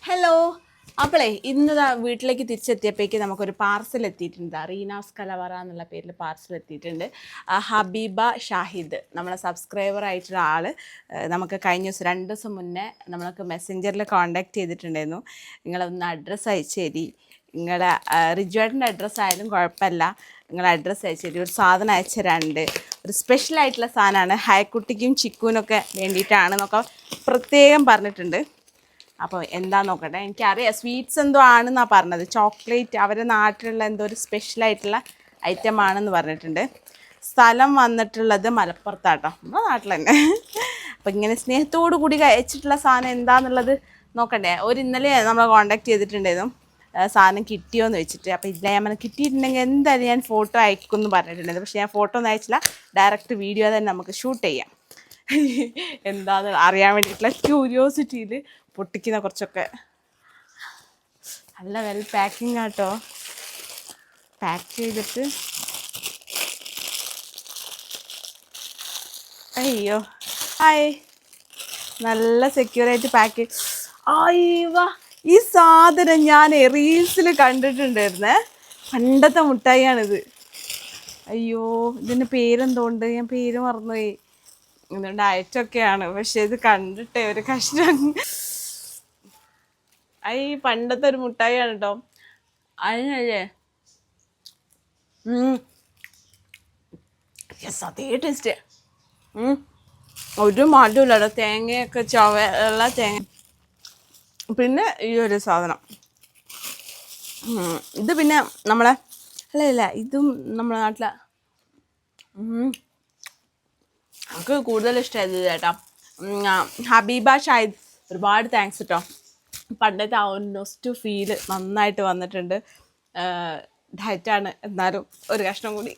Hello. അപ്പോളേ ഇന്ന് വീട്ടിലേക്ക് തിരിച്ചെത്തിയപ്പോഴേക്ക് നമുക്കൊരു പാർസൽ എത്തിയിട്ടുണ്ട്. റീനാസ് കലവറ എന്നുള്ള പേരിൽ പാർസൽ എത്തിയിട്ടുണ്ട്. ഹബീബ ഷാഹിദ് നമ്മളെ സബ്സ്ക്രൈബർ ആയിട്ടുള്ള ആൾ നമുക്ക് കഴിഞ്ഞ ദിവസം 2 ദിവസം മുന്നേ നമ്മൾക്ക് മെസ്സഞ്ചറിൽ കോൺടാക്ട് ചെയ്തിട്ടുണ്ടായിരുന്നു. നിങ്ങളൊന്ന് അഡ്രസ്സ് അയച്ചു തരി, നിങ്ങളുടെ റിജുവേട്ടൻ്റെ അഡ്രസ്സ് ആയാലും കുഴപ്പമില്ല, നിങ്ങൾ അഡ്രസ്സ് അയച്ചു തരി, ഒരു സാധനം അയച്ചു തരാനുണ്ട്, ഒരു സ്പെഷ്യലായിട്ടുള്ള സാധനമാണ്, ഹയക്കുട്ടിക്കും ചിക്കുവിനൊക്കെ വേണ്ടിയിട്ടാണെന്നൊക്കെ പ്രത്യേകം പറഞ്ഞിട്ടുണ്ട്. അപ്പോൾ എന്താ നോക്കട്ടെ. എനിക്കറിയാം സ്വീറ്റ്സ് എന്തോ ആണെന്നാണ് പറഞ്ഞത്, ചോക്ലേറ്റ് അവരുടെ നാട്ടിലുള്ള എന്തോ ഒരു സ്പെഷ്യലായിട്ടുള്ള ഐറ്റം ആണെന്ന് പറഞ്ഞിട്ടുണ്ട്. സ്ഥലം വന്നിട്ടുള്ളത് മലപ്പുറത്താട്ടോ, നമ്മുടെ നാട്ടിൽ തന്നെ. അപ്പോൾ ഇങ്ങനെ സ്നേഹത്തോടു കൂടി അയച്ചിട്ടുള്ള സാധനം എന്താണെന്നുള്ളത് നോക്കണ്ടേ. ഇന്നലെ നമ്മൾ കോൺടാക്ട് ചെയ്തിട്ടുണ്ടായിരുന്നു സാധനം കിട്ടിയോയെന്ന് വെച്ചിട്ട്. അപ്പോൾ ഇല്ല, ഞാൻ കിട്ടിയിട്ടുണ്ടെങ്കിൽ എന്തായാലും ഞാൻ ഫോട്ടോ അയക്കുമെന്ന് പറഞ്ഞിട്ടുണ്ടായിരുന്നു. പക്ഷേ ഞാൻ ഫോട്ടോ ഒന്നും അയച്ചില്ല, ഡയറക്റ്റ് വീഡിയോ തന്നെ നമുക്ക് ഷൂട്ട് ചെയ്യാം. എന്താണെന്ന് അറിയാൻ വേണ്ടിയിട്ടുള്ള ക്യൂരിയോസിറ്റിയിൽ പൊട്ടിക്കുന്ന കുറച്ചൊക്കെ. നല്ല വെൽ പാക്കിംഗ് ആട്ടോ, പാക്ക് ചെയ്തിട്ട്. അയ്യോ ഹായ്, നല്ല സെക്യൂറായിട്ട് പാക്ക്. അയ്യോ, ഈ സാധനം ഞാൻ റീൽസിൽ കണ്ടിട്ടുണ്ടായിരുന്നേ, പണ്ടത്തെ മുട്ടായിയാണിത്. അയ്യോ, ഇതിൻ്റെ പേരെന്തോണ്ട്, ഞാൻ പേര് മറന്നുപോയി. ഇതുകൊണ്ട് അയച്ചൊക്കെയാണ്, പക്ഷെ ഇത് കണ്ടിട്ടേ ഒരു കഷ്ണം. ഈ പണ്ടത്തെ ഒരു മുട്ടായിയാണ് കേട്ടോ. അതിനല്ലേ യെസ്, അതേ ടേസ്റ്റ്. ഒരു മാറ്റമില്ല കേട്ടോ, തേങ്ങയൊക്കെ ചുവയുള്ള തേങ്ങ. പിന്നെ ഈ ഒരു സാധനം ഇത് പിന്നെ നമ്മളെ അല്ല ഇതും നമ്മുടെ നാട്ടിലെ നമുക്ക് കൂടുതൽ ഇഷ്ടമായത് ചേട്ടാ. ഹബീബ ഷാഹിദ്, ഒരുപാട് താങ്ക്സ് കേട്ടോ. പണ്ടത്തെ ആ ഒരു നൊസ്റ്റു ഫീല് നന്നായിട്ട് വന്നിട്ടുണ്ട്. ഡയറ്റാണ്, എന്നാലും ഒരു കഷ്ണം കൂടി